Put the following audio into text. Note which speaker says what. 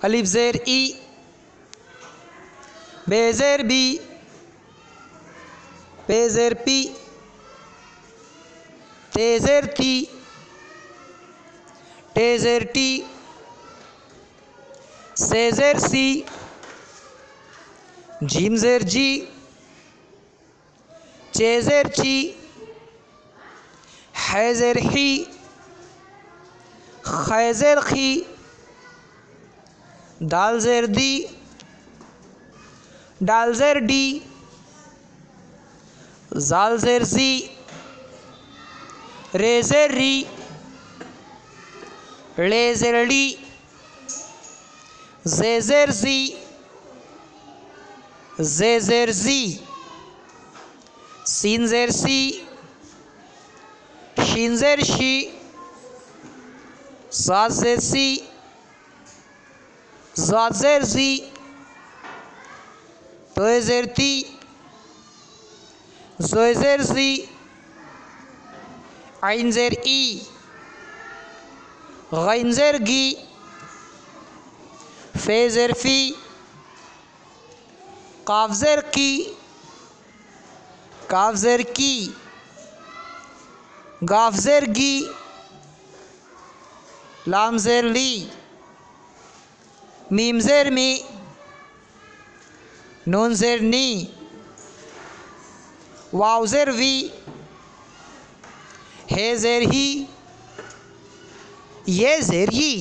Speaker 1: अलिफ ज़ेर ई, बे ज़ेर बी, पे ज़ेर पी, ते ज़ेर ती, टे ज़ेर टी, से ज़ेर सी, जीम ज़ेर जी, चे ज़ेर ची, है ज़ेर ही, खे ज़ेर खी, दाल ज़ेर दी, डाल ज़ेर डी, ज़ाल ज़ेर ज़ी, रे ज़ेर री, ले ज़ेर ली, ज़े ज़ेर ज़ी, ज़े ज़ेर ज़ी, सीन ज़ेर सी, शीन ज़ेर शी, साद ज़ेर सी, ज़ाद ज़ेर ज़ी, तोए ज़ेर ती, ज़ोए ज़ेर ज़ी, आइन ज़ेर ई, गैन ज़ेर गी, फे ज़ेर फ़ी, काफ ज़ेर की, काफ ज़ेर की, गाफ ज़ेर गी, लाम ज़ेर ली, मीम ज़ेर मी, नून ज़ेर नी, वाव ज़ेर वी, हे ज़ेर ही, ये ज़ेर ही।